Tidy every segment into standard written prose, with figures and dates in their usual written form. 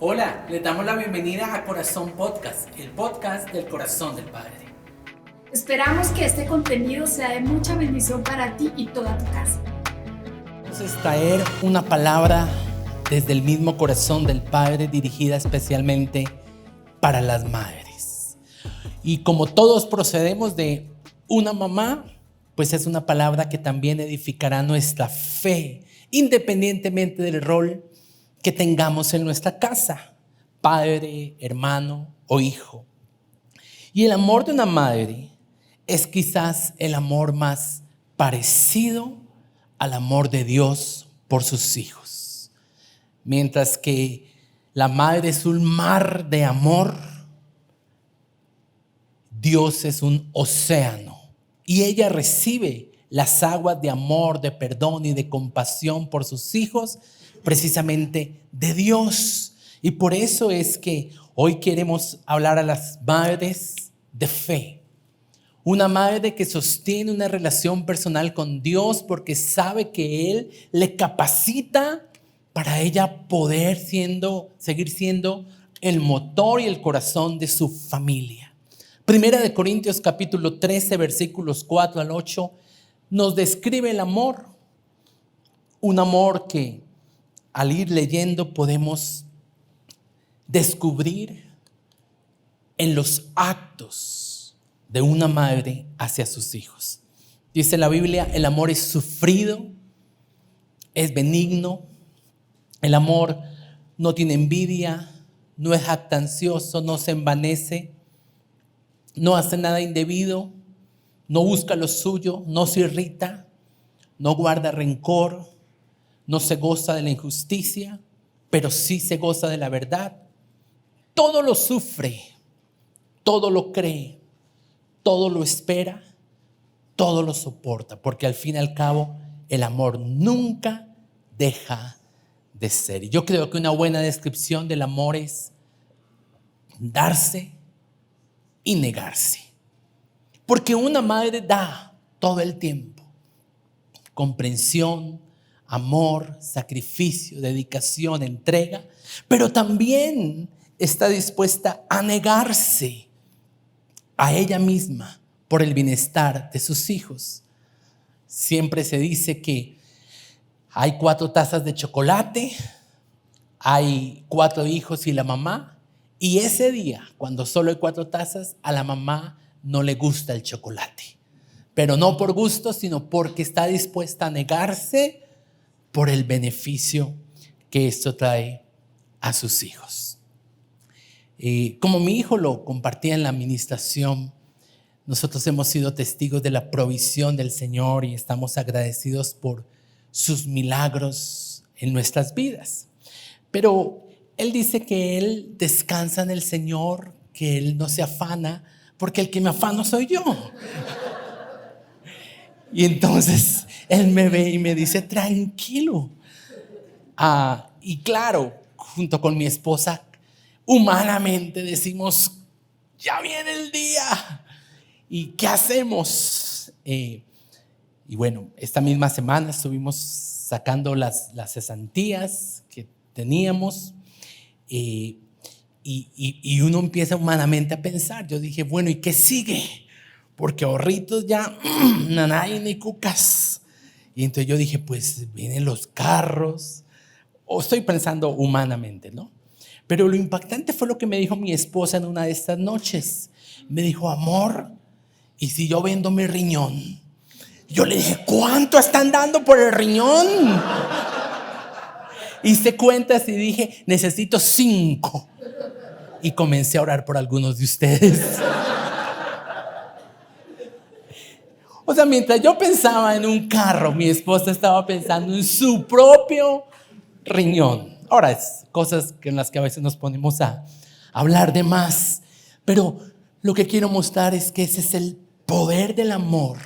Hola, les damos la bienvenida a Corazón Podcast, el podcast del corazón del Padre. Esperamos que este contenido sea de mucha bendición para ti y toda tu casa. Vamos a extraer una palabra desde el mismo corazón del Padre, dirigida especialmente para las madres. Y como todos procedemos de una mamá, pues es una palabra que también edificará nuestra fe, independientemente del rol que tengamos en nuestra casa, padre, hermano o hijo. Y el amor de una madre es quizás el amor más parecido al amor de Dios por sus hijos. Mientras que la madre es un mar de amor, Dios es un océano y ella recibe las aguas de amor, de perdón y de compasión por sus hijos, precisamente de Dios. Y por eso es que hoy queremos hablar a las madres de fe. Una madre que sostiene una relación personal con Dios porque sabe que Él le capacita para ella poder seguir siendo el motor y el corazón de su familia. Primera de Corintios capítulo 13, versículos 4 al 8, nos describe el amor. Un amor que al ir leyendo podemos descubrir en los actos de una madre hacia sus hijos. Dice la Biblia, el amor es sufrido, es benigno, el amor no tiene envidia, no es jactancioso, no se envanece, no hace nada indebido, no busca lo suyo, no se irrita, no guarda rencor, no se goza de la injusticia, pero sí se goza de la verdad. Todo lo sufre, todo lo cree, todo lo espera, todo lo soporta, porque al fin y al cabo el amor nunca deja de ser. Y yo creo que una buena descripción del amor es darse y negarse. Porque una madre da todo el tiempo comprensión, amor, sacrificio, dedicación, entrega, pero también está dispuesta a negarse a ella misma por el bienestar de sus hijos. Siempre se dice que hay 4 tazas de chocolate, hay 4 hijos y la mamá, y ese día, cuando solo hay 4 tazas, a la mamá no le gusta el chocolate, pero no por gusto, sino porque está dispuesta a negarse por el beneficio que esto trae a sus hijos. Como mi hijo lo compartía en la administración, nosotros hemos sido testigos de la provisión del Señor y estamos agradecidos por sus milagros en nuestras vidas. Pero él dice que él descansa en el Señor, que él no se afana, porque el que me afano soy yo. Y entonces él me ve y me dice, tranquilo. Y claro, junto con mi esposa, humanamente decimos, ya viene el día. ¿Y qué hacemos? Y bueno, esta misma semana estuvimos sacando las cesantías que teníamos. Y uno empieza humanamente a pensar. Yo dije, bueno, ¿y qué sigue? Porque ahorritos ya, nanay ni cucas. Y entonces yo dije, pues vienen los carros. O estoy pensando humanamente, ¿no? Pero lo impactante fue lo que me dijo mi esposa en una de estas noches. Me dijo, amor, ¿y si yo vendo mi riñón? Yo le dije, ¿cuánto están dando por el riñón? Hice cuentas y dije, necesito 5. Y comencé a orar por algunos de ustedes. O sea, mientras yo pensaba en un carro, mi esposa estaba pensando en su propio riñón. Ahora, es cosas en las que a veces nos ponemos a hablar de más. Pero lo que quiero mostrar es que ese es el poder del amor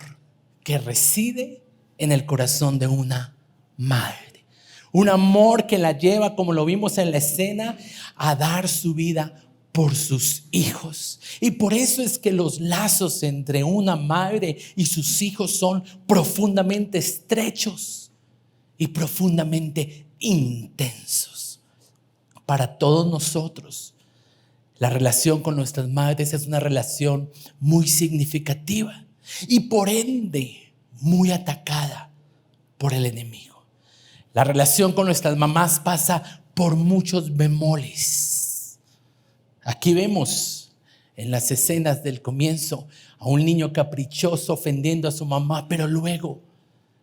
que reside en el corazón de una madre. Un amor que la lleva, como lo vimos en la escena, a dar su vida por sus hijos. Y por eso es que los lazos entre una madre y sus hijos son profundamente estrechos y profundamente intensos. para todos nosotros. La relación con nuestras madres es una relación muy significativa y por ende muy atacada por el enemigo. La relación con nuestras mamás pasa por muchos bemoles. Aquí vemos en las escenas del comienzo a un niño caprichoso ofendiendo a su mamá, pero luego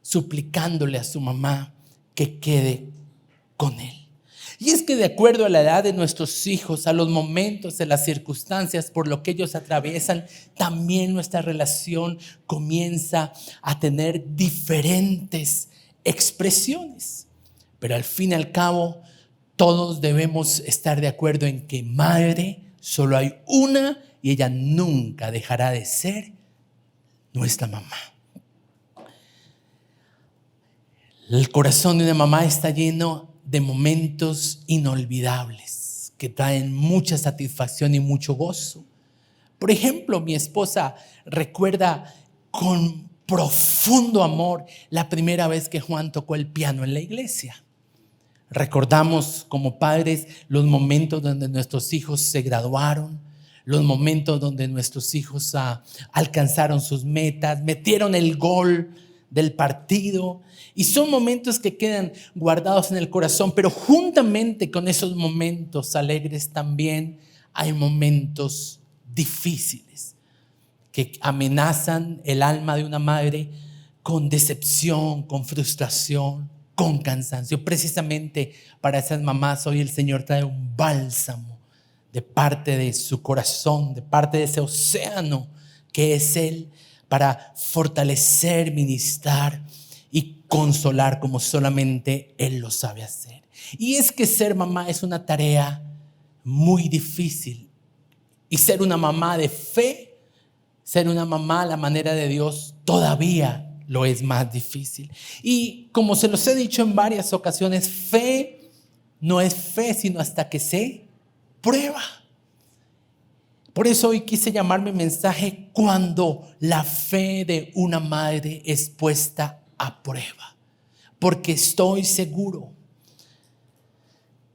suplicándole a su mamá que quede con él. Y es que de acuerdo a la edad de nuestros hijos, a los momentos, a las circunstancias por lo que ellos atraviesan, también nuestra relación comienza a tener diferentes expresiones. Pero al fin y al cabo, todos debemos estar de acuerdo en que madre solo hay una y ella nunca dejará de ser nuestra mamá. El corazón de una mamá está lleno de momentos inolvidables que traen mucha satisfacción y mucho gozo. Por ejemplo, mi esposa recuerda con profundo amor la primera vez que Juan tocó el piano en la iglesia. Recordamos como padres los momentos donde nuestros hijos se graduaron, los momentos donde nuestros hijos alcanzaron sus metas, metieron el gol del partido, y son momentos que quedan guardados en el corazón. Pero juntamente con esos momentos alegres también hay momentos difíciles que amenazan el alma de una madre con decepción, con frustración, con cansancio. Precisamente para esas mamás hoy el Señor trae un bálsamo de parte de su corazón, de parte de ese océano que es Él, para fortalecer, ministrar y consolar como solamente Él lo sabe hacer. Y es que ser mamá es una tarea muy difícil. Y ser una mamá de fe, ser una mamá a la manera de Dios, todavía lo es más difícil. Y como se los he dicho en varias ocasiones, fe no es fe sino hasta que se prueba. Por eso hoy quise llamar mi mensaje cuando la fe de una madre es puesta a prueba. Porque estoy seguro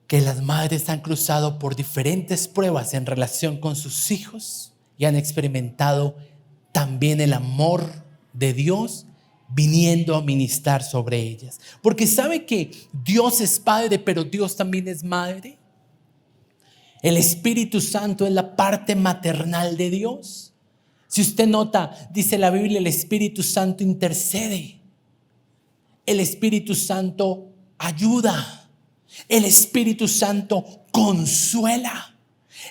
que las madres han cruzado por diferentes pruebas en relación con sus hijos y han experimentado también el amor de Dios viniendo a ministrar sobre ellas. Porque sabe que Dios es padre, pero Dios también es madre. El Espíritu Santo es la parte maternal de Dios. Si usted nota, dice la Biblia, el Espíritu Santo intercede. El Espíritu Santo ayuda. El Espíritu Santo consuela.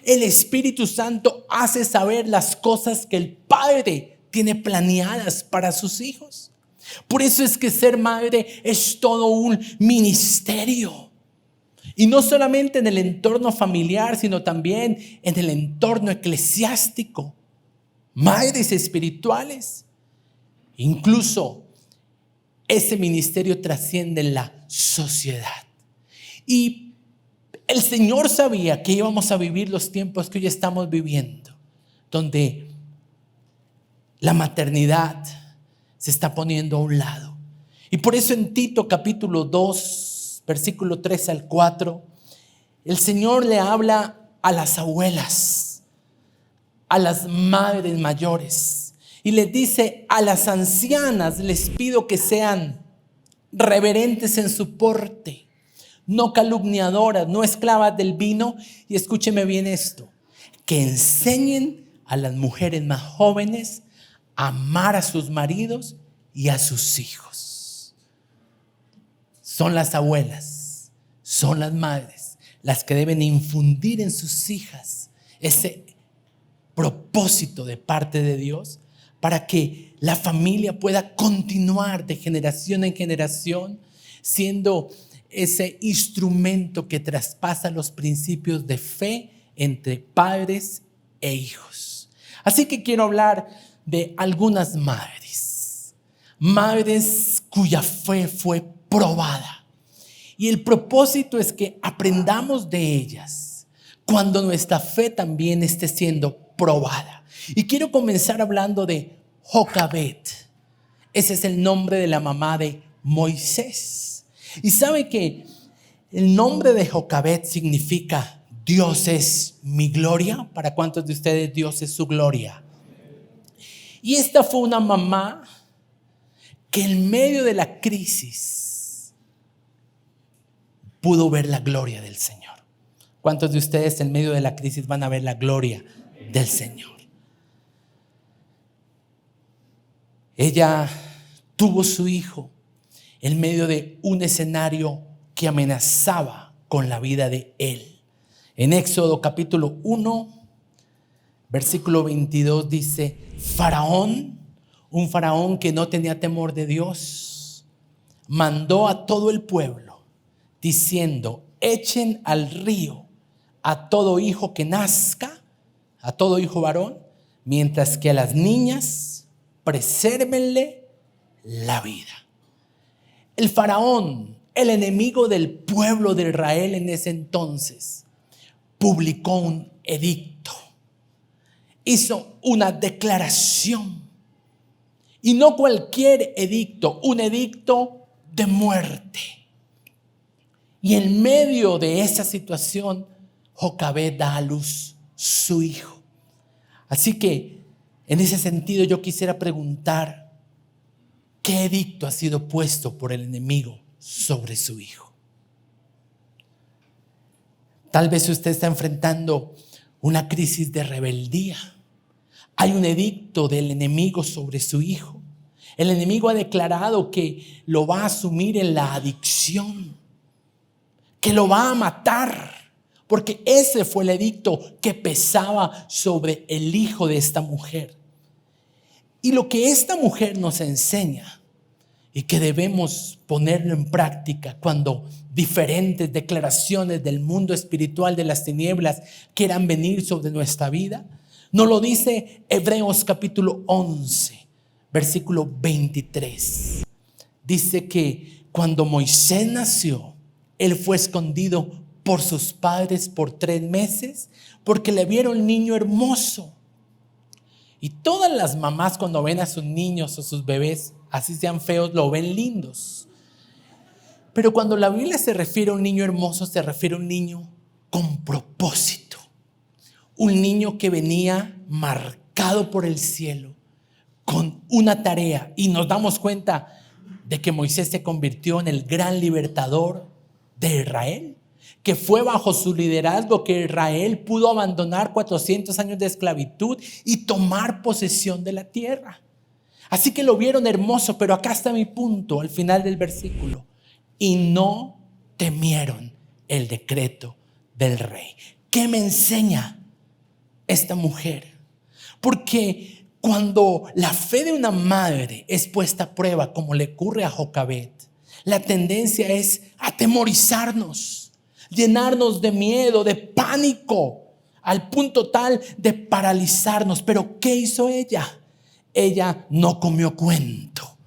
El Espíritu Santo hace saber las cosas que el Padre tiene planeadas para sus hijos. Por eso es que ser madre es todo un ministerio. Y no solamente en el entorno familiar, sino también en el entorno eclesiástico. Madres espirituales. Incluso ese ministerio trasciende la sociedad. Y el Señor sabía que íbamos a vivir los tiempos que hoy estamos viviendo, donde la maternidad se está poniendo a un lado. Y por eso en Tito capítulo 2, versículo 3 al 4, el Señor le habla a las abuelas, a las madres mayores, y les dice: a las ancianas les pido que sean reverentes en su porte, no calumniadoras, no esclavas del vino, y escúcheme bien esto, que enseñen a las mujeres más jóvenes a amar a sus maridos y a sus hijos. Son las abuelas, son las madres las que deben infundir en sus hijas ese propósito de parte de Dios para que la familia pueda continuar de generación en generación siendo ese instrumento que traspasa los principios de fe entre padres e hijos. Así que quiero hablar de algunas madres cuya fe fue probada. Y el propósito es que aprendamos de ellas cuando nuestra fe también esté siendo probada. Y quiero comenzar hablando de Jocabed. Ese es el nombre de la mamá de Moisés. Y sabe que El nombre de Jocabed significa Dios es mi gloria. ¿Para cuántos de ustedes Dios es su gloria? Y esta fue una mamá que en medio de la crisis pudo ver la gloria del Señor. ¿Cuántos de ustedes en medio de la crisis van a ver la gloria del Señor? Ella tuvo su hijo en medio de un escenario que amenazaba con la vida de él. En Éxodo capítulo 1, versículo 22 dice: Faraón, un faraón que no tenía temor de Dios, mandó a todo el pueblo diciendo: echen al río a todo hijo que nazca, a todo hijo varón, mientras que a las niñas presérvenle la vida. El faraón, el enemigo del pueblo de Israel en ese entonces, publicó un edicto, hizo una declaración, y no cualquier edicto, un edicto de muerte. Y en medio de esa situación, Jocabed da a luz su hijo. Así que en ese sentido yo quisiera preguntar: ¿qué edicto ha sido puesto por el enemigo sobre su hijo? Tal vez usted está enfrentando una crisis de rebeldía. Hay un edicto del enemigo sobre su hijo. El enemigo ha declarado que lo va a asumir en la adicción, que lo va a matar, porque ese fue el edicto que pesaba sobre el hijo de esta mujer. Y lo que esta mujer nos enseña, y que debemos ponerlo en práctica cuando diferentes declaraciones del mundo espiritual de las tinieblas quieran venir sobre nuestra vida, nos lo dice Hebreos capítulo 11, versículo 23. Dice que cuando Moisés nació, él fue escondido por sus padres por 3 meses porque le vieron niño hermoso. Y todas las mamás, cuando ven a sus niños o sus bebés, así sean feos, lo ven lindos. Pero cuando la Biblia se refiere a un niño hermoso, se refiere a un niño con propósito. Un niño que venía marcado por el cielo con una tarea. Y nos damos cuenta de que Moisés se convirtió en el gran libertador de Israel, que fue bajo su liderazgo que Israel pudo abandonar 400 años de esclavitud y tomar posesión de la tierra. Así que lo vieron hermoso, pero acá está mi punto al final del versículo: y no temieron el decreto del rey. ¿Qué me enseña esta mujer? Porque cuando la fe de una madre es puesta a prueba, como le ocurre a Jocabed, la tendencia es atemorizarnos, llenarnos de miedo, de pánico, al punto tal de paralizarnos. Pero ¿qué hizo ella? Ella no comió cuento.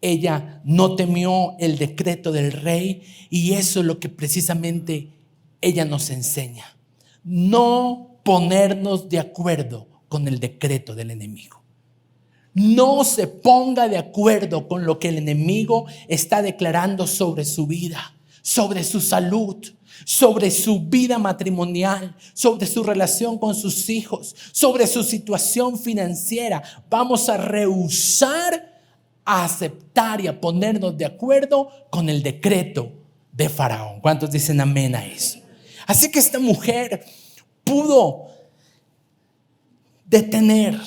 Ella no temió el decreto del rey, y eso es lo que precisamente ella nos enseña: no ponernos de acuerdo con el decreto del enemigo. No se ponga de acuerdo con lo que el enemigo está declarando sobre su vida, sobre su salud, sobre su vida matrimonial, sobre su relación con sus hijos, sobre su situación financiera. Vamos a rehusar a aceptar y a ponernos de acuerdo con el decreto de Faraón. ¿Cuántos dicen amén a eso? Así que esta mujer pudo detener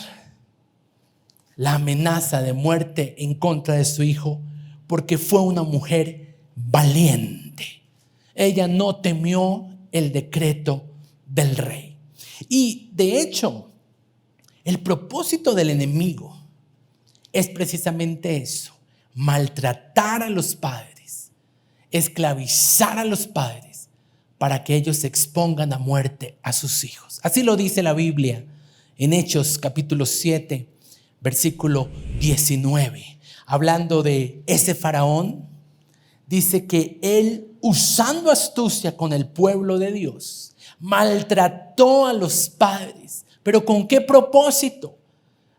la amenaza de muerte en contra de su hijo, porque fue una mujer valiente. Ella no temió el decreto del rey. Y de hecho, el propósito del enemigo es precisamente eso: maltratar a los padres, esclavizar a los padres para que ellos se expongan a muerte a sus hijos. Así lo dice la Biblia en Hechos capítulo 7, versículo 19. Hablando de ese faraón, dice que él, usando astucia con el pueblo de Dios, maltrató a los padres. ¿Pero con qué propósito?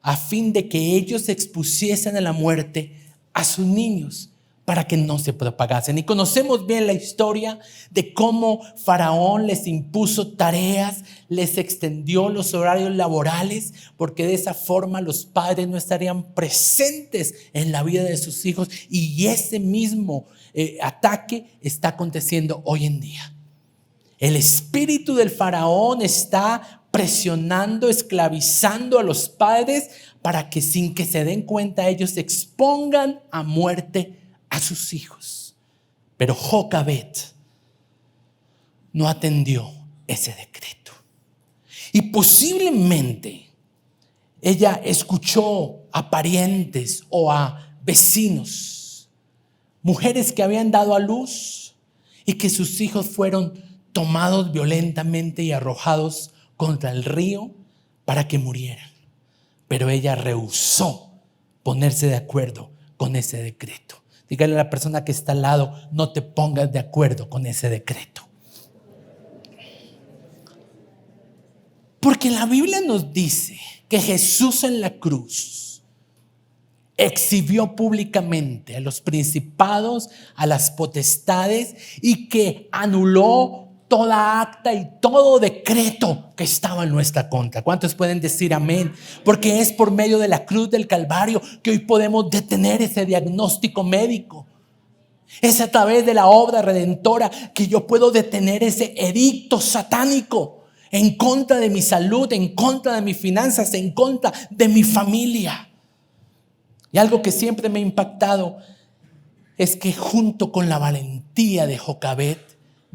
A fin de que ellos expusiesen a la muerte a sus niños. para que no se propagasen. Y conocemos bien la historia de cómo Faraón les impuso tareas, les extendió los horarios laborales, porque de esa forma los padres no estarían presentes en la vida de sus hijos. Y ese mismo ataque está aconteciendo hoy en día. El espíritu del Faraón está presionando, esclavizando a los padres para que sin que se den cuenta ellos se expongan a muerte a sus hijos. Pero Jocabed no atendió ese decreto. Y posiblemente ella escuchó a parientes o a vecinos, mujeres que habían dado a luz y que sus hijos fueron tomados violentamente y arrojados contra el río para que murieran. Pero ella rehusó ponerse de acuerdo con ese decreto. Dígale a la persona que está al lado, no te pongas de acuerdo con ese decreto. Porque la Biblia nos dice que Jesús en la cruz exhibió públicamente a los principados, a las potestades, y que anuló toda acta y todo decreto que estaba en nuestra contra. ¿Cuántos pueden decir amén? Porque es por medio de la cruz del Calvario que hoy podemos detener ese diagnóstico médico. Es a través de la obra redentora que yo puedo detener ese edicto satánico en contra de mi salud, en contra de mis finanzas, en contra de mi familia. Y algo que siempre me ha impactado es que junto con la valentía de Jocabed,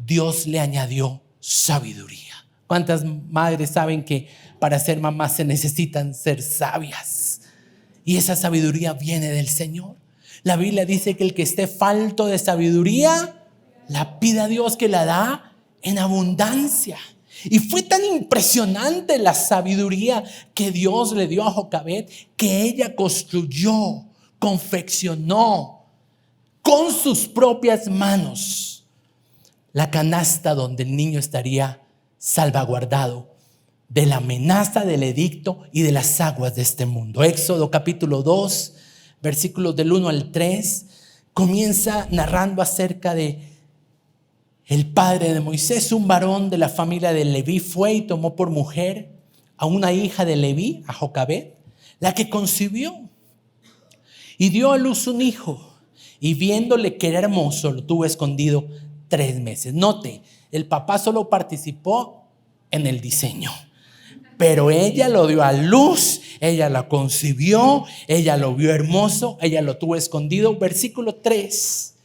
Dios le añadió sabiduría. ¿Cuántas madres saben que para ser mamás se necesitan ser sabias? Y esa sabiduría viene del Señor. La Biblia dice que el que esté falto de sabiduría, la pida a Dios, que la da en abundancia. Y fue tan impresionante la sabiduría que Dios le dio a Jocabed, que ella construyó, confeccionó con sus propias manos la canasta donde el niño estaría salvaguardado de la amenaza del edicto y de las aguas de este mundo. Éxodo capítulo 2, versículos del 1 al 3, comienza narrando acerca de el padre de Moisés. Un varón de la familia de Leví fue y tomó por mujer a una hija de Leví, a Jocabed, la que concibió, y dio a luz un hijo, y viéndole que era hermoso, lo tuvo escondido 3 meses. Note, el papá solo participó en el diseño, pero ella lo dio a luz, ella la concibió, ella lo vio hermoso, ella lo tuvo escondido. Versículo 3.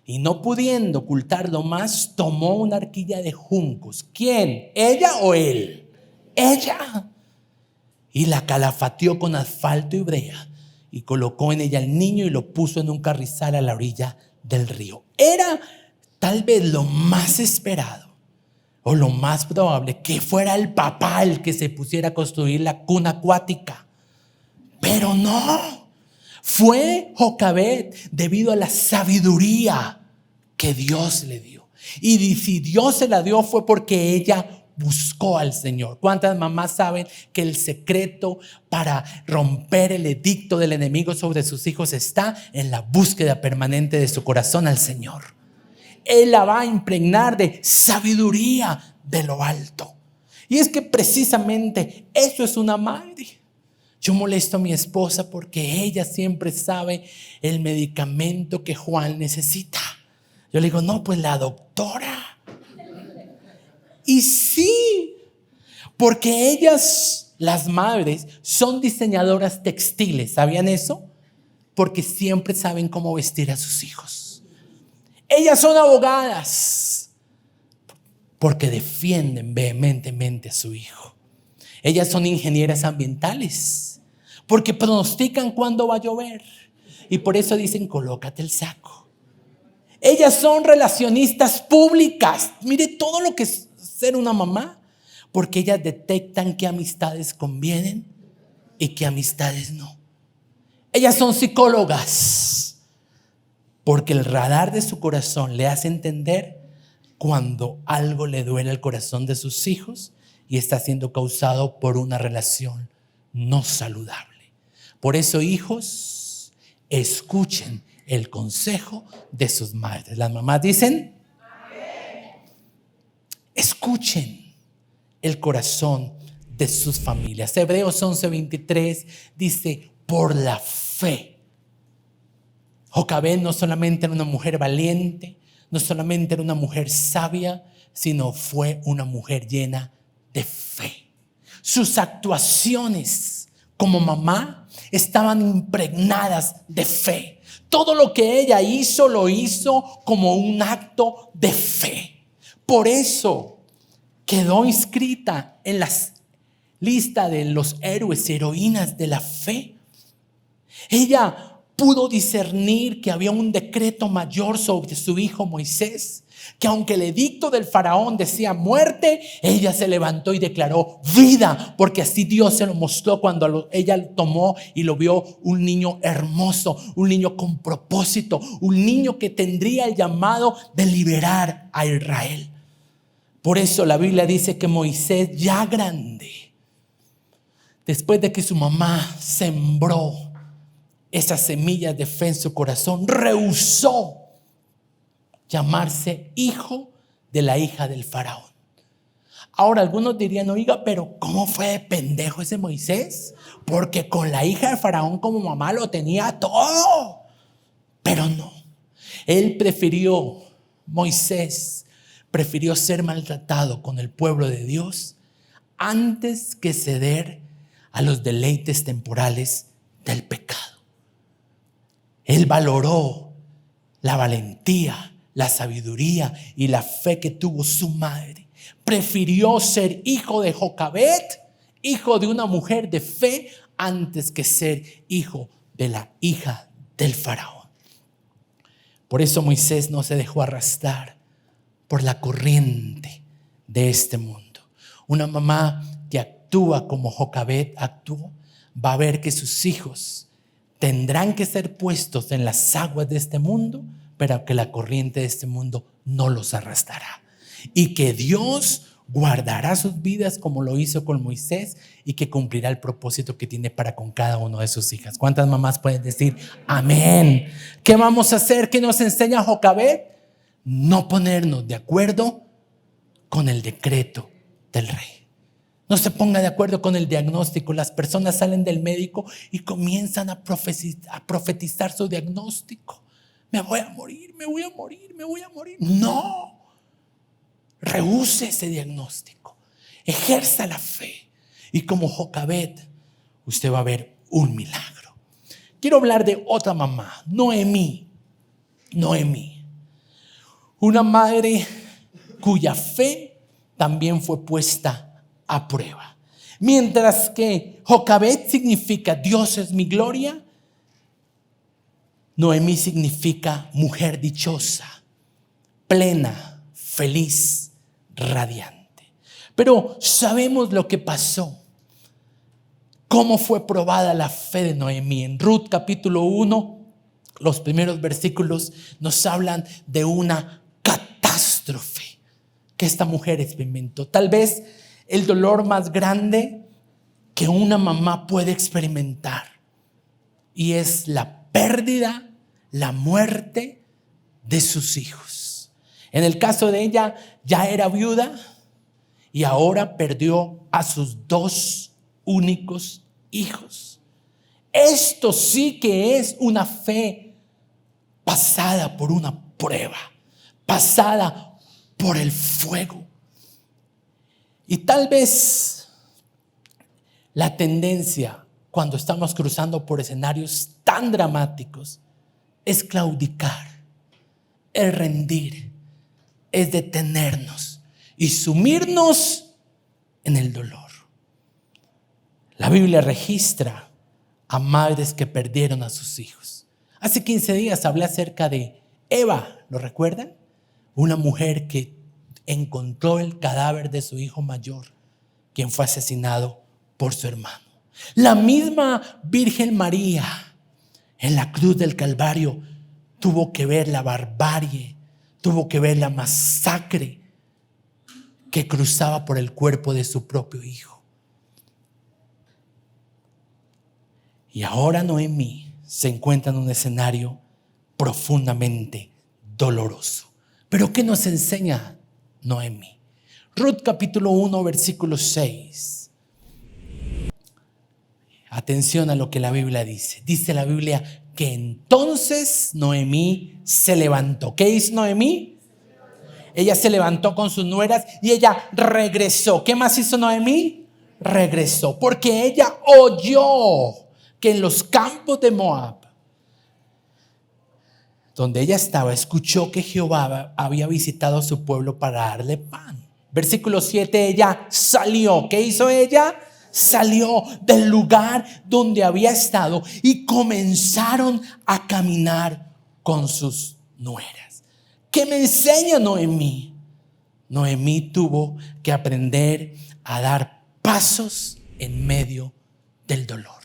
Y no pudiendo ocultarlo más, tomó una arquilla de juncos. ¿Quién? ¿Ella o él? Ella. Y la calafateó con asfalto y brea, y colocó en ella al niño y lo puso en un carrizal a la orilla del río. Era tal vez lo más esperado o lo más probable que fuera el papá el que se pusiera a construir la cuna acuática. Pero no, fue Jocabed debido a la sabiduría que Dios le dio. Y si Dios se la dio fue porque ella buscó al Señor. ¿Cuántas mamás saben que el secreto para romper el edicto del enemigo sobre sus hijos está en la búsqueda permanente de su corazón al Señor? Él la va a impregnar de sabiduría de lo alto. Y es que precisamente eso es una madre. Yo molesto a mi esposa porque ella siempre sabe el medicamento que Juan necesita. Yo le digo, no, pues la doctora. Y sí, porque ellas, las madres, son diseñadoras textiles. ¿Sabían eso? Porque siempre saben cómo vestir a sus hijos. Ellas son abogadas porque defienden vehementemente a su hijo. Ellas son ingenieras ambientales porque pronostican cuándo va a llover y por eso dicen colócate el saco. Ellas son relacionistas públicas. Mire todo lo que es ser una mamá, porque ellas detectan qué amistades convienen y qué amistades no. Ellas son psicólogas porque el radar de su corazón le hace entender cuando algo le duele al corazón de sus hijos y está siendo causado por una relación no saludable. Por eso, hijos, escuchen el consejo de sus madres. Las mamás dicen, escuchen el corazón de sus familias. Hebreos 11:23 dice, por la fe. Jocabed no solamente era una mujer valiente, no solamente era una mujer sabia, sino fue una mujer llena de fe. Sus actuaciones como mamá estaban impregnadas de fe. Todo lo que ella hizo, lo hizo como un acto de fe. Por eso quedó inscrita en la lista de los héroes y heroínas de la fe. Ella pudo discernir que había un decreto mayor sobre su hijo Moisés, que aunque el edicto del faraón decía muerte, ella se levantó y declaró vida, porque así Dios se lo mostró cuando ella lo tomó y lo vio un niño hermoso, un niño con propósito, un niño que tendría el llamado de liberar a Israel. Por eso la Biblia dice que Moisés, ya grande, después de que su mamá sembró esas semillas de fe en su corazón, rehusó llamarse hijo de la hija del faraón. Ahora algunos dirían, oiga, pero ¿cómo fue de pendejo ese Moisés? Porque con la hija del faraón como mamá lo tenía todo. Pero no, Moisés prefirió ser maltratado con el pueblo de Dios antes que ceder a los deleites temporales del pecado. Él valoró la valentía, la sabiduría y la fe que tuvo su madre. Prefirió ser hijo de Jocabed, hijo de una mujer de fe, antes que ser hijo de la hija del faraón. Por eso Moisés no se dejó arrastrar por la corriente de este mundo. Una mamá que actúa como Jocabed actuó, va a ver que sus hijos tendrán que ser puestos en las aguas de este mundo, pero que la corriente de este mundo no los arrastrará. Y que Dios guardará sus vidas como lo hizo con Moisés y que cumplirá el propósito que tiene para con cada uno de sus hijas. ¿Cuántas mamás pueden decir amén? ¿Qué vamos a hacer? ¿Qué nos enseña Jocabed? No ponernos de acuerdo con el decreto del rey. No se ponga de acuerdo con el diagnóstico. Las personas salen del médico y comienzan a profetizar su diagnóstico. Me voy a morir, me voy a morir, me voy a morir. No. Rehúse ese diagnóstico. Ejerza la fe. Y como Jocabed, usted va a ver un milagro. Quiero hablar de otra mamá, Noemí. Una madre cuya fe también fue puesta a prueba. Mientras que Jocabed significa Dios es mi gloria, Noemí significa mujer dichosa, plena, feliz, radiante. Pero sabemos lo que pasó. ¿Cómo fue probada la fe de Noemí? En Ruth capítulo 1, los primeros versículos nos hablan de una catástrofe que esta mujer experimentó. Tal vez el dolor más grande que una mamá puede experimentar, y es la pérdida, la muerte de sus hijos. En el caso de ella, ya era viuda y ahora perdió a sus 2 únicos hijos. Esto sí que es una fe pasada por una prueba, pasada por el fuego. Y tal vez la tendencia cuando estamos cruzando por escenarios tan dramáticos es claudicar, es rendir, es detenernos y sumirnos en el dolor. La Biblia registra a madres que perdieron a sus hijos. Hace 15 días hablé acerca de Eva, ¿lo recuerdan? Una mujer que encontró el cadáver de su hijo mayor, quien fue asesinado por su hermano. La misma Virgen María en la cruz del Calvario tuvo que ver la barbarie, tuvo que ver la masacre que cruzaba por el cuerpo de su propio hijo. Y ahora Noemí se encuentra en un escenario profundamente doloroso. Pero ¿qué nos enseña Noemí? Ruth capítulo 1 versículo 6. Atención a lo que la Biblia dice. Dice la Biblia que entonces Noemí se levantó. ¿Qué hizo Noemí? Ella se levantó con sus nueras y ella regresó. ¿Qué más hizo Noemí? Regresó porque ella oyó que en los campos de Moab, donde ella estaba, escuchó que Jehová había visitado a su pueblo para darle pan. Versículo 7, ella salió. ¿Qué hizo ella? Salió del lugar donde había estado y comenzaron a caminar con sus nueras. ¿Qué me enseña Noemí? Noemí tuvo que aprender a dar pasos en medio del dolor.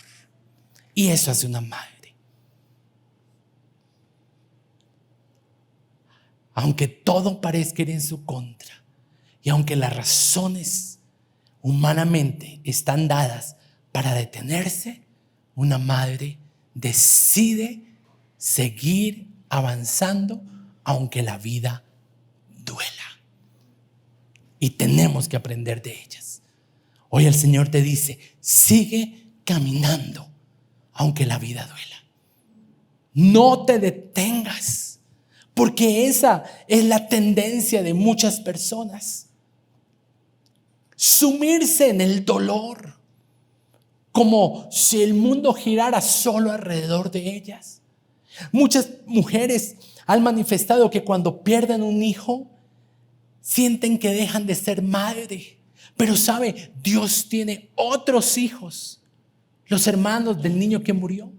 Y eso hace una madre. Aunque todo parezca ir en su contra y aunque las razones humanamente están dadas para detenerse, una madre decide seguir avanzando aunque la vida duela. Y tenemos que aprender de ellas. Hoy el Señor te dice, sigue caminando aunque la vida duela. No te detengas, porque esa es la tendencia de muchas personas. Sumirse en el dolor, como si el mundo girara solo alrededor de ellas. Muchas mujeres han manifestado que cuando pierden un hijo, sienten que dejan de ser madre. Pero sabe, Dios tiene otros hijos, los hermanos del niño que murió,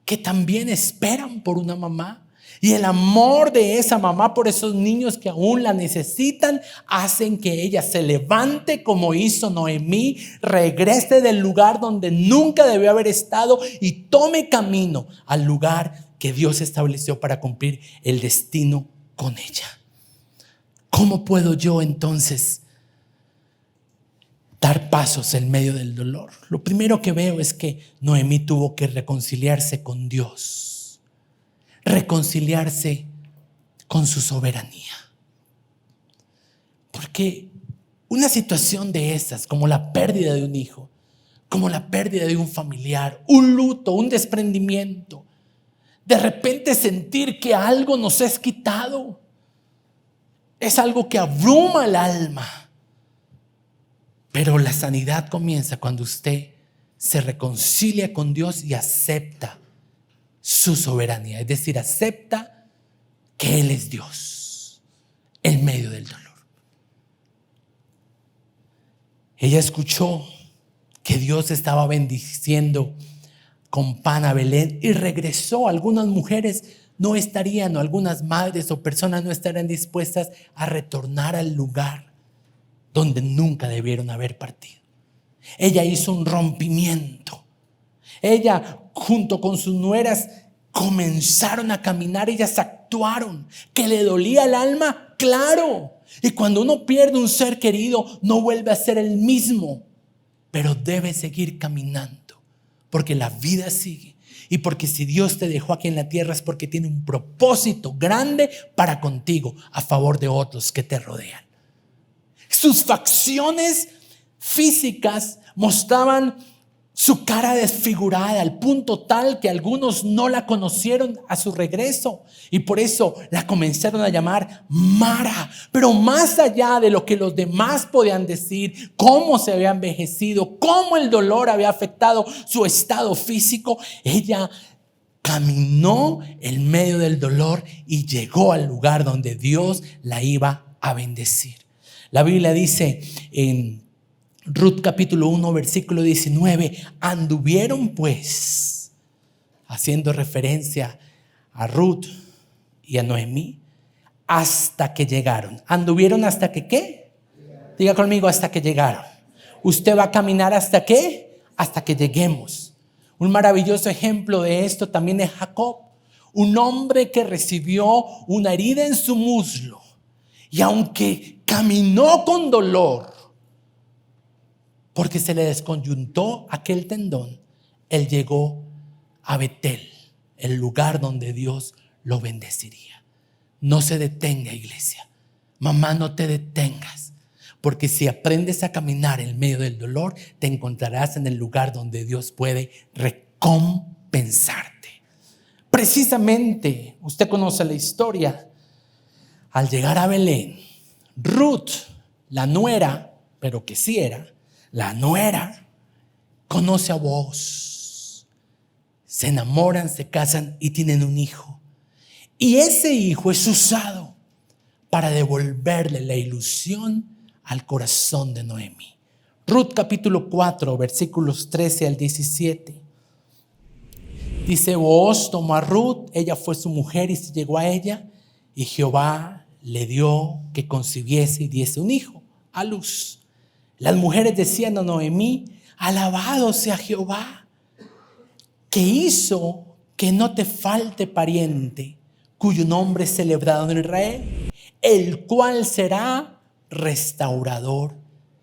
que también esperan por una mamá. Y el amor de esa mamá por esos niños que aún la necesitan hacen que ella se levante como hizo Noemí, regrese del lugar donde nunca debió haber estado y tome camino al lugar que Dios estableció para cumplir el destino con ella. ¿Cómo puedo yo entonces dar pasos en medio del dolor? Lo primero que veo es que Noemí tuvo que reconciliarse con Dios, reconciliarse con su soberanía. Porque una situación de esas, como la pérdida de un hijo, como la pérdida de un familiar, un luto, un desprendimiento, de repente sentir que algo nos es quitado, es algo que abruma el alma. Pero la sanidad comienza cuando usted se reconcilia con Dios y acepta su soberanía. Es decir, acepta que Él es Dios en medio del dolor. Ella escuchó que Dios estaba bendiciendo con pan a Belén y regresó. Algunas mujeres no estarían, o algunas madres o personas no estarían dispuestas a retornar al lugar donde nunca debieron haber partido. Ella hizo un rompimiento. Ella, junto con sus nueras, comenzaron a caminar. Ellas actuaron. ¿Que le dolía el alma? Claro. Y cuando uno pierde un ser querido, no vuelve a ser el mismo. Pero debe seguir caminando, porque la vida sigue. Y porque si Dios te dejó aquí en la tierra es porque tiene un propósito grande para contigo, a favor de otros que te rodean. Sus facciones físicas mostraban su cara desfigurada, al punto tal que algunos no la conocieron a su regreso y por eso la comenzaron a llamar Mara. Pero más allá de lo que los demás podían decir, cómo se había envejecido, cómo el dolor había afectado su estado físico, ella caminó en medio del dolor y llegó al lugar donde Dios la iba a bendecir. La Biblia dice en Ruth capítulo 1 versículo 19, anduvieron pues, haciendo referencia a Ruth y a Noemí, hasta que llegaron. ¿Anduvieron hasta que qué? Diga conmigo, hasta que llegaron. ¿Usted va a caminar hasta qué? Hasta que lleguemos. Un maravilloso ejemplo de esto también es Jacob, un hombre que recibió una herida en su muslo y aunque caminó con dolor, porque se le desconyuntó aquel tendón, él llegó a Betel, el lugar donde Dios lo bendeciría. No se detenga, iglesia. Mamá, no te detengas. Porque si aprendes a caminar en medio del dolor, te encontrarás en el lugar donde Dios puede recompensarte. Precisamente, usted conoce la historia. Al llegar a Belén, Ruth, la nuera, pero que sí era, la nuera, conoce a Booz. Se enamoran, se casan y tienen un hijo. Y ese hijo es usado para devolverle la ilusión al corazón de Noemí. Ruth capítulo 4, versículos 13 al 17. Dice: Booz tomó a Ruth, ella fue su mujer y se llegó a ella, y Jehová le dio que concibiese y diese un hijo a luz. Las mujeres decían a Noemí: alabado sea Jehová, que hizo que no te falte pariente, cuyo nombre es celebrado en Israel, el cual será restaurador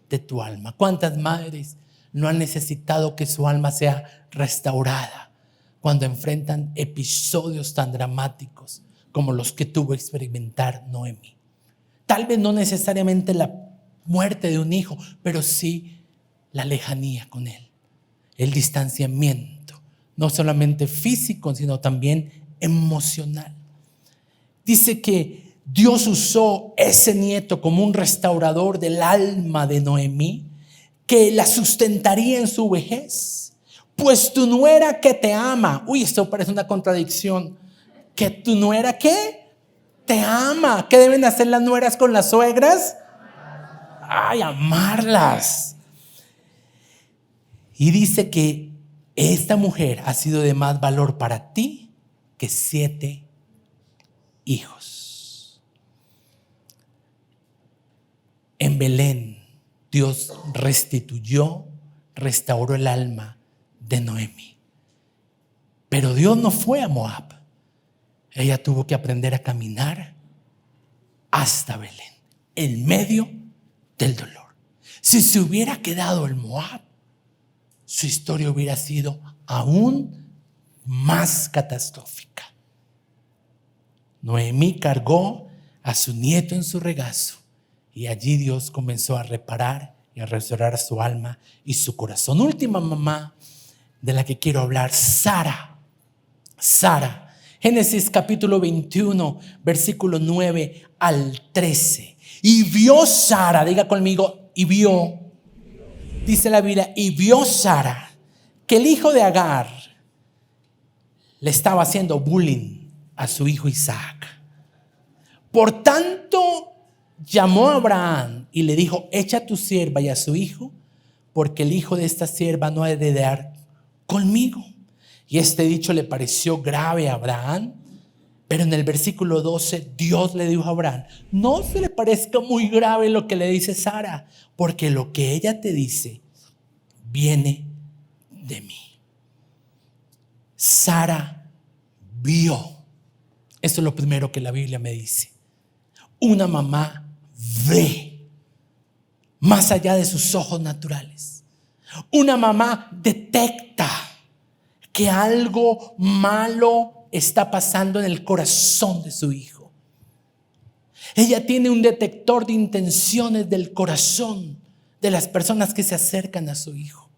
de tu alma. ¿Cuántas madres no han necesitado que su alma sea restaurada cuando enfrentan episodios tan dramáticos como los que tuvo que experimentar Noemí? Tal vez no necesariamente la muerte de un hijo, pero sí la lejanía con él, el distanciamiento, no solamente físico, sino también emocional. Dice que Dios usó ese nieto como un restaurador del alma de Noemí, que la sustentaría en su vejez. Pues tu nuera que te ama. Uy, esto parece una contradicción. ¿Que tu nuera qué? Te ama. ¿Qué deben hacer las nueras con las suegras? Ay, amarlas. Y dice que esta mujer ha sido de más valor para ti que 7 hijos. En Belén, Dios restauró el alma de Noemí. Pero Dios no fue a Moab. Ella tuvo que aprender a caminar hasta Belén, en medio del dolor. Si se hubiera quedado en Moab, su historia hubiera sido aún más catastrófica. Noemí cargó a su nieto en su regazo y allí Dios comenzó a reparar y a restaurar su alma y su corazón. Última mamá de la que quiero hablar, Sara. Génesis capítulo 21, versículo 9 al 13. Y vio Sara, diga conmigo, y vio. Dice la Biblia, y vio Sara que el hijo de Agar le estaba haciendo bullying a su hijo Isaac. Por tanto, llamó a Abraham y le dijo: echa a tu sierva y a su hijo, porque el hijo de esta sierva no ha de heredar conmigo. Y este dicho le pareció grave a Abraham. Pero en el versículo 12, Dios le dijo a Abraham: no se le parezca muy grave lo que le dice Sara, porque lo que ella te dice viene de mí. Sara vio. Esto es lo primero que la Biblia me dice. Una mamá ve más allá de sus ojos naturales. Una mamá detecta que algo malo está pasando en el corazón de su hijo. Ella tiene un detector de intenciones del corazón de las personas que se acercan a su hijo.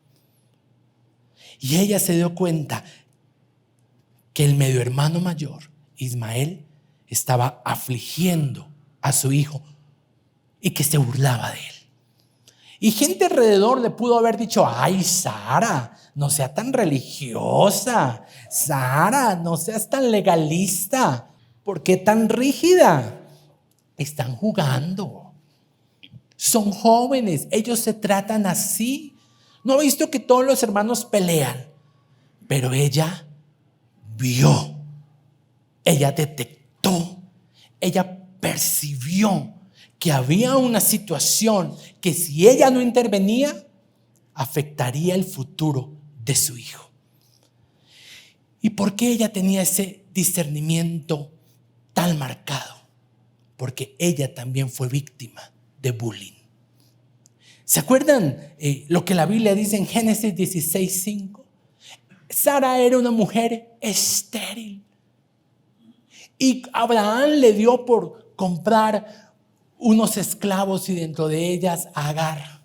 Y ella se dio cuenta que el medio hermano mayor, Ismael, estaba afligiendo a su hijo y que se burlaba de él. Y gente alrededor le pudo haber dicho: ay, Sara, no seas tan religiosa. Sara, no seas tan legalista. ¿Por qué tan rígida? Están jugando. Son jóvenes, ellos se tratan así. ¿No ha visto que todos los hermanos pelean? Pero ella vio, ella detectó, ella percibió que había una situación que si ella no intervenía, afectaría el futuro de su hijo. ¿Y por qué ella tenía ese discernimiento tan marcado? Porque ella también fue víctima de bullying. ¿Se acuerdan lo que la Biblia dice en Génesis 16:5? Sara era una mujer estéril. Y Abraham le dio por comprar unos esclavos y dentro de ellas a Agar.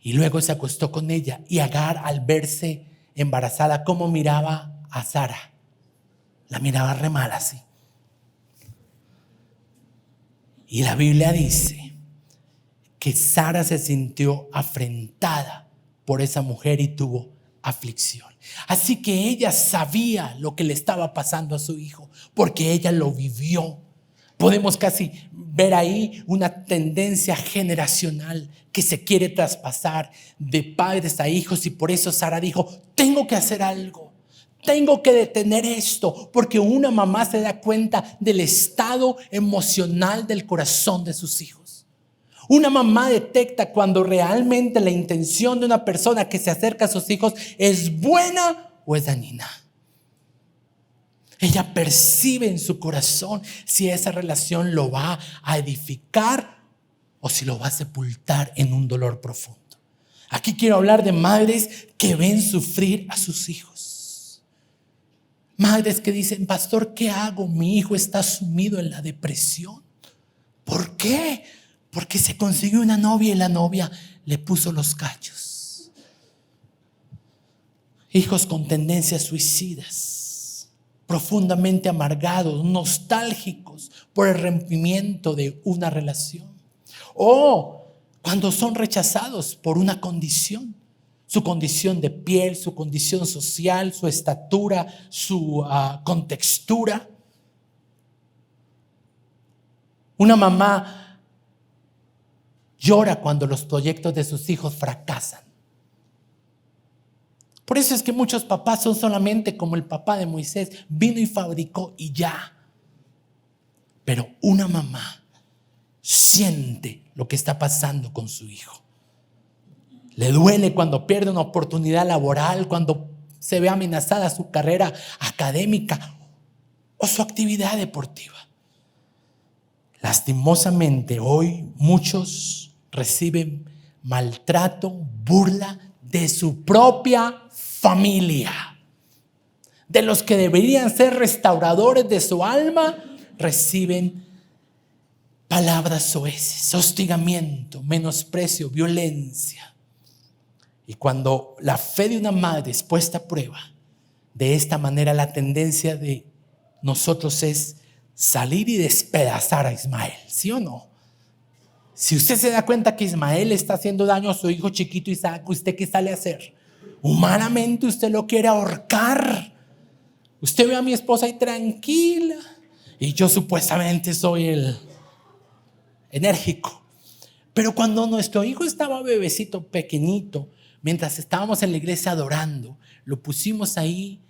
Y luego se acostó con ella. Y Agar, al verse embarazada, ¿cómo miraba a Sara? La miraba re mal así. Y la Biblia dice que Sara se sintió afrentada por esa mujer y tuvo aflicción. Así que ella sabía lo que le estaba pasando a su hijo, porque ella lo vivió. Podemos casi ver ahí una tendencia generacional que se quiere traspasar de padres a hijos, y por eso Sara dijo: tengo que hacer algo, tengo que detener esto, porque una mamá se da cuenta del estado emocional del corazón de sus hijos. Una mamá detecta cuando realmente la intención de una persona que se acerca a sus hijos es buena o es dañina. Ella percibe en su corazón si esa relación lo va a edificar o si lo va a sepultar en un dolor profundo. Aquí quiero hablar de madres que ven sufrir a sus hijos. Madres que dicen: pastor, ¿qué hago? Mi hijo está sumido en la depresión. ¿Por qué? Porque se consiguió una novia y la novia le puso los cachos. Hijos con tendencias suicidas, profundamente amargados, nostálgicos por el rompimiento de una relación. O cuando son rechazados por una condición, su condición de piel, su condición social, su estatura, su contextura. Una mamá llora cuando los proyectos de sus hijos fracasan. Por eso es que muchos papás son solamente como el papá de Moisés: vino y fabricó y ya. Pero una mamá siente lo que está pasando con su hijo. Le duele cuando pierde una oportunidad laboral, cuando se ve amenazada su carrera académica o su actividad deportiva. Lastimosamente, hoy muchos reciben maltrato, burla de su propia familia. De los que deberían ser restauradores de su alma, reciben palabras soeces, hostigamiento, menosprecio, violencia. Y cuando la fe de una madre es puesta a prueba, de esta manera la tendencia de nosotros es salir y despedazar a Ismael, ¿sí o no? Si usted se da cuenta que Ismael está haciendo daño a su hijo chiquito Isaac, ¿usted qué sale a hacer? Humanamente usted lo quiere ahorcar. Usted ve a mi esposa ahí tranquila y yo supuestamente soy el enérgico. Pero cuando nuestro hijo estaba bebecito, pequeñito, mientras estábamos en la iglesia adorando, lo pusimos ahí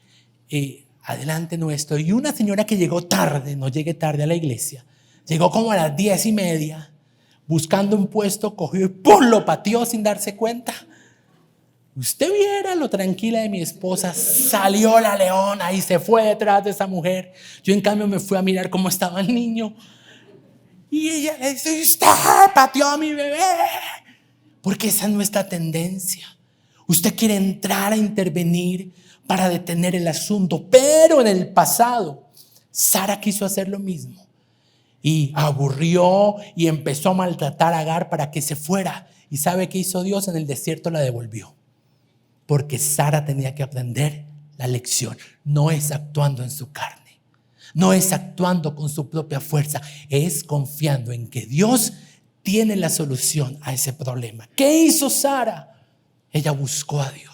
adelante nuestro, y una señora que llegó tarde, no llegué tarde a la iglesia, llegó como a las 10:30, buscando un puesto, cogió y ¡pum!, lo pateó sin darse cuenta. Usted viera lo tranquila de mi esposa, salió la leona y se fue detrás de esa mujer. Yo en cambio me fui a mirar cómo estaba el niño, y ella le dice: usted pateó a mi bebé. Porque esa es nuestra tendencia. Usted quiere entrar a intervenir para detener el asunto, pero en el pasado Sara quiso hacer lo mismo y aburrió y empezó a maltratar a Agar para que se fuera. ¿Y sabe qué hizo Dios? En el desierto la devolvió, porque Sara tenía que aprender la lección. No es actuando en su carne, no es actuando con su propia fuerza, es confiando en que Dios tiene la solución a ese problema. ¿Qué hizo Sara? Ella buscó a Dios.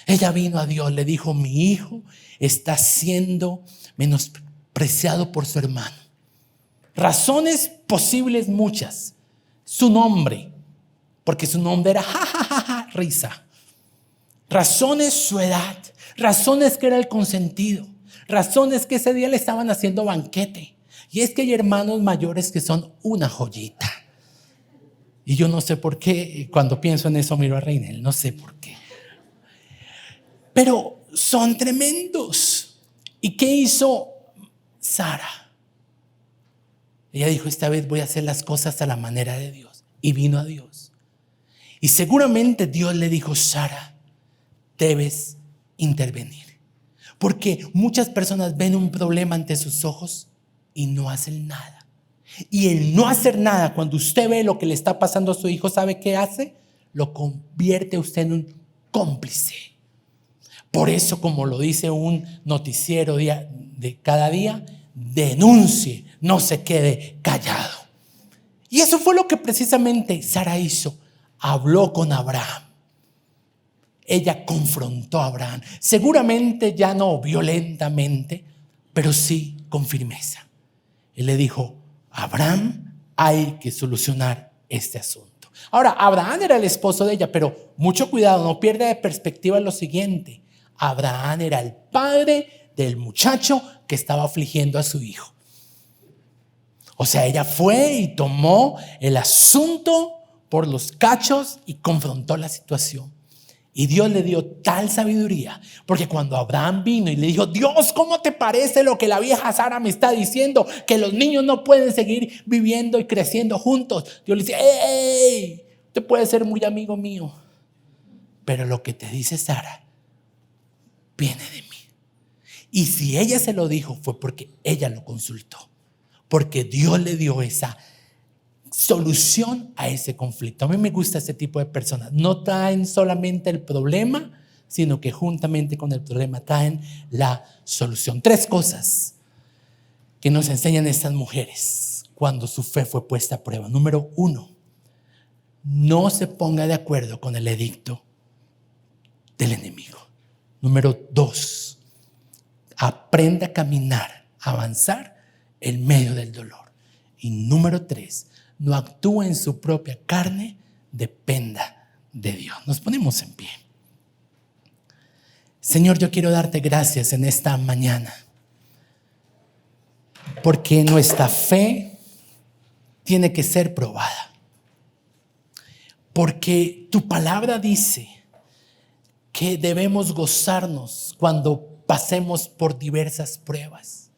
Ella vino a Dios, le dijo: mi hijo está siendo menospreciado por su hermano. Razones posibles muchas. Su nombre, porque su nombre era risa. Razones, su edad. Razones, que era el consentido. Razones, que ese día le estaban haciendo banquete. Y es que hay hermanos mayores que son una joyita. Y yo no sé por qué, cuando pienso en eso miro a Reinel, no sé por qué. Pero son tremendos. ¿Y qué hizo Sara? Ella dijo: esta vez voy a hacer las cosas a la manera de Dios. Y vino a Dios. Y seguramente Dios le dijo: Sara, debes intervenir. Porque muchas personas ven un problema ante sus ojos y no hacen nada. Y el no hacer nada, cuando usted ve lo que le está pasando a su hijo, ¿sabe qué hace? Lo convierte a usted en un cómplice. Por eso, como lo dice un noticiero de cada día, denuncie, no se quede callado. Y eso fue lo que precisamente Sara hizo. Habló con Abraham. Ella confrontó a Abraham. Seguramente ya no violentamente, pero sí con firmeza. Él le dijo: Abraham, hay que solucionar este asunto. Ahora, Abraham era el esposo de ella, pero mucho cuidado, no pierda de perspectiva lo siguiente. Abraham era el padre del muchacho que estaba afligiendo a su hijo. O sea, ella fue y tomó el asunto por los cachos y confrontó la situación. Y Dios le dio tal sabiduría, porque cuando Abraham vino y le dijo: Dios, ¿cómo te parece lo que la vieja Sara me está diciendo? Que los niños no pueden seguir viviendo y creciendo juntos. Dios le dice: ¡Ey! Usted puede ser muy amigo mío, pero lo que te dice Sara viene de mí. Y si ella se lo dijo, fue porque ella lo consultó, porque Dios le dio esa solución a ese conflicto. A mí me gusta ese tipo de personas. No traen solamente el problema, sino que juntamente con el problema traen la solución. 3 cosas que nos enseñan estas mujeres cuando su fe fue puesta a prueba. Número 1, no se ponga de acuerdo con el edicto del enemigo. Número 2, aprenda a caminar, a avanzar en medio del dolor. Y número 3, no actúe en su propia carne, dependa de Dios. Nos ponemos en pie. Señor, yo quiero darte gracias en esta mañana, porque nuestra fe tiene que ser probada. Porque tu palabra dice que debemos gozarnos cuando pasemos por diversas pruebas,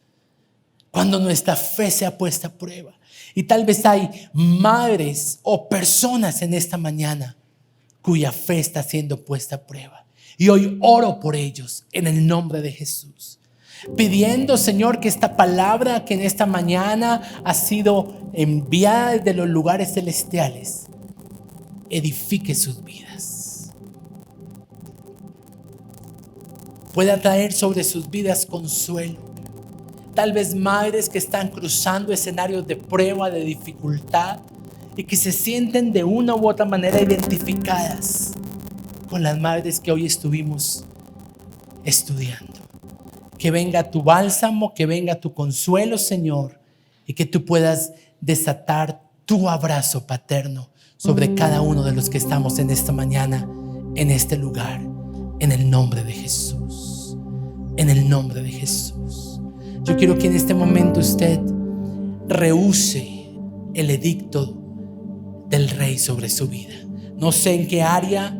cuando nuestra fe sea puesta a prueba. Y tal vez hay madres o personas en esta mañana cuya fe está siendo puesta a prueba. Y hoy oro por ellos en el nombre de Jesús, pidiendo, Señor, que esta palabra que en esta mañana ha sido enviada desde los lugares celestiales edifique sus vidas, pueda traer sobre sus vidas consuelo. Tal vez madres que están cruzando escenarios de prueba, de dificultad, y que se sienten de una u otra manera identificadas con las madres que hoy estuvimos estudiando. Que venga tu bálsamo, que venga tu consuelo, Señor, y que tú puedas desatar tu abrazo paterno sobre cada uno de los que estamos en esta mañana, en este lugar, en el nombre de Jesús. En el nombre de Jesús. Yo quiero que en este momento usted rehúse el edicto del rey sobre su vida. No sé en qué área,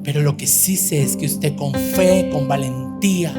pero lo que sí sé es que usted con fe, con valentía,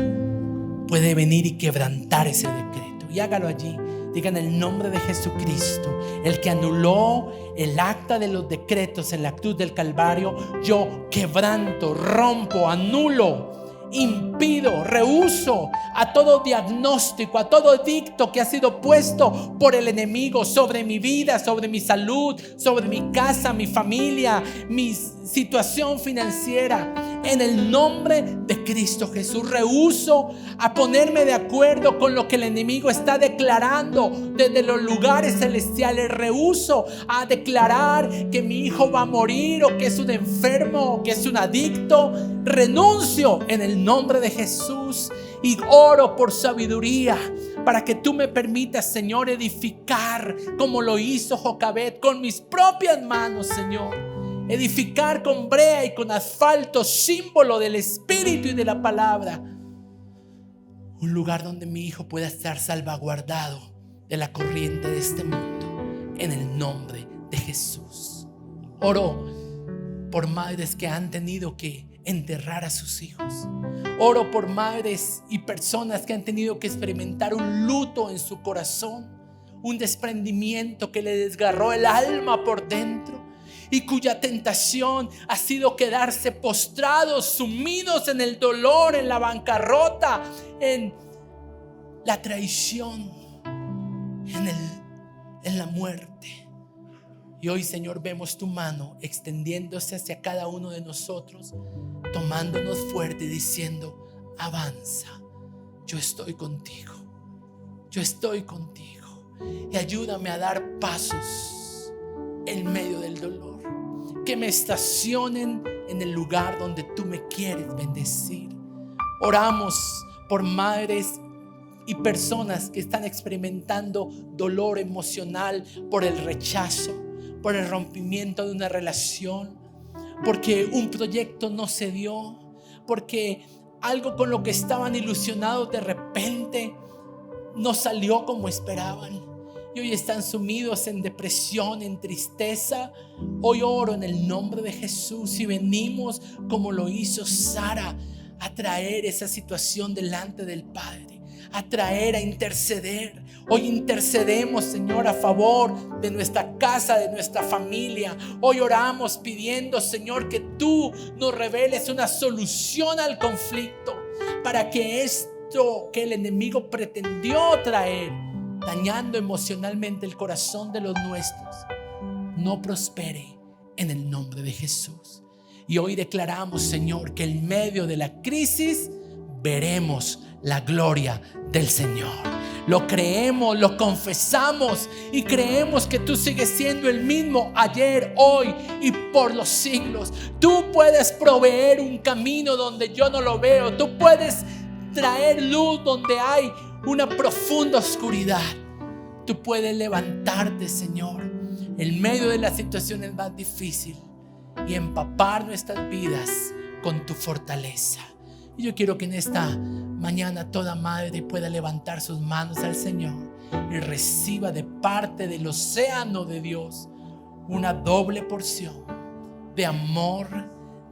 puede venir y quebrantar ese decreto. Y hágalo allí. Diga: en el nombre de Jesucristo, el que anuló el acta de los decretos en la cruz del Calvario, yo quebranto, rompo, anulo, impido, rehúso a todo diagnóstico, a todo edicto que ha sido puesto por el enemigo sobre mi vida, sobre mi salud, sobre mi casa, mi familia, mi situación financiera. En el nombre de Cristo Jesús, rehúso a ponerme de acuerdo con lo que el enemigo está declarando desde los lugares celestiales. Rehúso a declarar que mi hijo va a morir, o que es un enfermo, o que es un adicto. Renuncio en el nombre de Jesús y oro por sabiduría para que tú me permitas, Señor, edificar como lo hizo Jocabed con mis propias manos, Señor. Edificar con brea y con asfalto, símbolo del Espíritu y de la palabra. Un lugar donde mi hijo pueda estar salvaguardado de la corriente de este mundo, en el nombre de Jesús. Oro por madres que han tenido que enterrar a sus hijos. Oro por madres y personas que han tenido que experimentar un luto en su corazón, un desprendimiento que le desgarró el alma por dentro. y cuya tentación ha sido quedarse postrados, sumidos en el dolor, en la bancarrota, en la traición, en la muerte. Y hoy, Señor, vemos tu mano extendiéndose hacia cada uno de nosotros, tomándonos fuerte y diciendo: avanza, yo estoy contigo, yo estoy contigo, y ayúdame a dar pasos en medio del dolor, que me estacionen en el lugar donde tú me quieres bendecir. Oramos por madres y personas que están experimentando dolor emocional por el rechazo, por el rompimiento de una relación, porque un proyecto no se dio, porque algo con lo que estaban ilusionados de repente no salió como esperaban, y hoy están sumidos en depresión, en tristeza. Hoy oro en el nombre de Jesús y venimos, como lo hizo Sara, a traer esa situación delante del Padre, a traer, a interceder. Hoy intercedemos, Señor, a favor de nuestra casa, de nuestra familia. Hoy oramos pidiendo, Señor, que tú nos reveles una solución al conflicto, para que esto que el enemigo pretendió traer, dañando emocionalmente el corazón de los nuestros, no prospere en el nombre de Jesús. Y hoy declaramos, Señor, que en medio de la crisis veremos la gloria del Señor. Lo creemos, lo confesamos y creemos que tú sigues siendo el mismo ayer, hoy y por los siglos. Tú puedes proveer un camino donde yo no lo veo. Tú puedes traer luz donde hay una profunda oscuridad. Tú puedes levantarte, Señor, en medio de las situaciones más difíciles y empapar nuestras vidas con tu fortaleza. Y yo quiero que en esta mañana toda madre pueda levantar sus manos al Señor y reciba de parte del océano de Dios una doble porción de amor,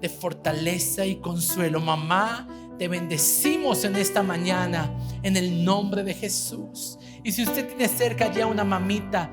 de fortaleza y consuelo. Mamá, te bendecimos en esta mañana en el nombre de Jesús. Y si usted tiene cerca ya una mamita,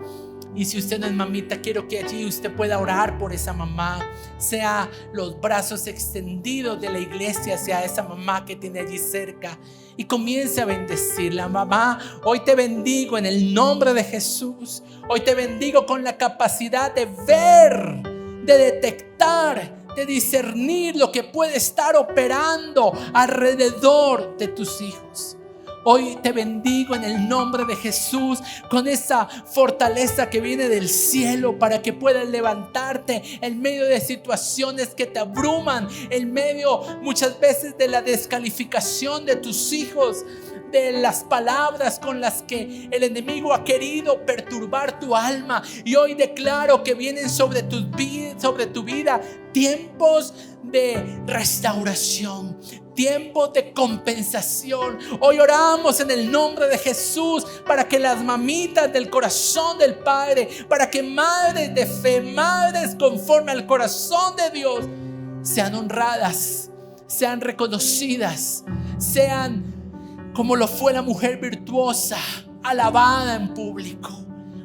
y si usted no es mamita, quiero que allí usted pueda orar por esa mamá, sea los brazos extendidos de la iglesia hacia esa mamá que tiene allí cerca, y comience a bendecirla. Mamá, hoy te bendigo en el nombre de Jesús. Hoy te bendigo con la capacidad de ver, de detectar, de discernir lo que puede estar operando alrededor de tus hijos. Hoy te bendigo en el nombre de Jesús con esa fortaleza que viene del cielo, para que puedas levantarte en medio de situaciones que te abruman, en medio muchas veces de la descalificación de tus hijos, de las palabras con las que el enemigo ha querido perturbar tu alma. Y hoy declaro que vienen sobre tu vida tiempos de restauración, tiempos de compensación. Hoy oramos en el nombre de Jesús para que las mamitas del corazón del Padre, para que madres de fe, madres conforme al corazón de Dios, sean honradas, sean reconocidas, sean como lo fue la mujer virtuosa, alabada en público.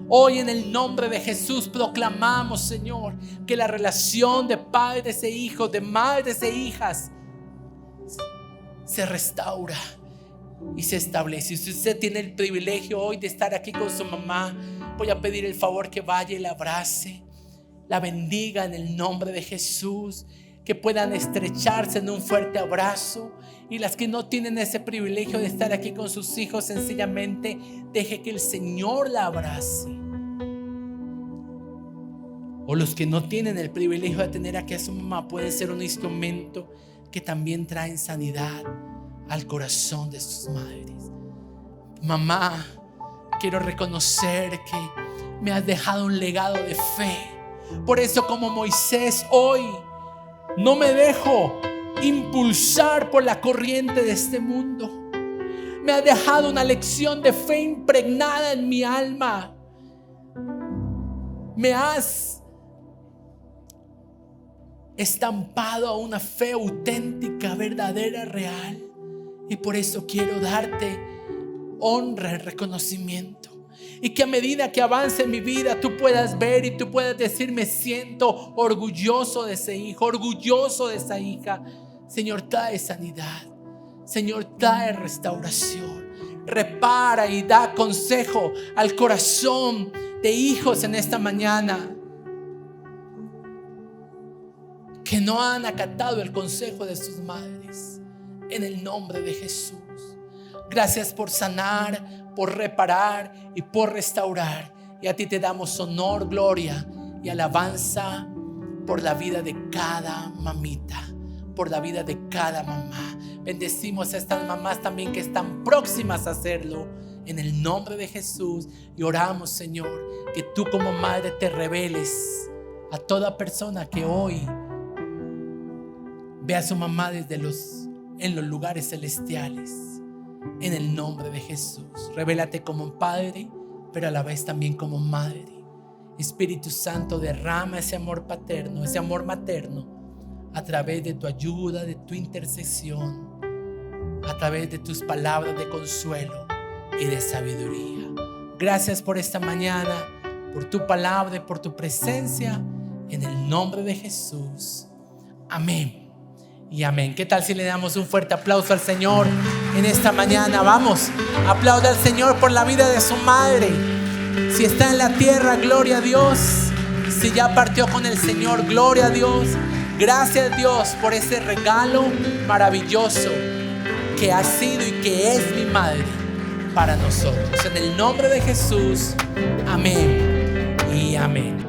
Hoy en el nombre de Jesús proclamamos, Señor, que la relación de padres e hijos, de madres e hijas, se restaura y se establece. Si usted tiene el privilegio hoy de estar aquí con su mamá, voy a pedir el favor que vaya y la abrace, la bendiga en el nombre de Jesús, que puedan estrecharse en un fuerte abrazo. Y las que no tienen ese privilegio de estar aquí con sus hijos, sencillamente deje que el Señor la abrace. O los que no tienen el privilegio de tener aquí a su mamá, pueden ser un instrumento que también traen sanidad al corazón de sus madres. Mamá, quiero reconocer que me has dejado un legado de fe. Por eso, como Moisés, hoy no me dejo impulsar por la corriente de este mundo. Me has dejado una lección de fe impregnada en mi alma. Me has estampado a una fe auténtica, verdadera, real. Y por eso quiero darte honra y reconocimiento. Y que a medida que avance mi vida, tú puedas ver y tú puedas decir: me siento orgulloso de ese hijo, orgulloso de esa hija. Señor, trae sanidad. Señor, trae restauración. Repara y da consejo al corazón de hijos en esta mañana que no han acatado el consejo de sus madres. En el nombre de Jesús. Gracias por sanar, por reparar y por restaurar. Y a ti te damos honor, gloria y alabanza por la vida de cada mamita, por la vida de cada mamá. Bendecimos a estas mamás también que están próximas a hacerlo, en el nombre de Jesús. Y oramos, Señor, que tú como madre te reveles a toda persona que hoy ve a su mamá en los lugares celestiales. En el nombre de Jesús, revélate como un padre, pero a la vez también como madre. Espíritu Santo, derrama ese amor paterno, ese amor materno, a través de tu ayuda, de tu intercesión, a través de tus palabras de consuelo y de sabiduría. Gracias por esta mañana, por tu palabra y por tu presencia, en el nombre de Jesús. Amén y amén. ¿Qué tal si le damos un fuerte aplauso al Señor en esta mañana? Vamos, aplauda al Señor por la vida de su madre. Si está en la tierra, gloria a Dios. Si ya partió con el Señor, gloria a Dios. Gracias, Dios, por ese regalo maravilloso que ha sido y que es mi madre para nosotros. En el nombre de Jesús, amén y amén.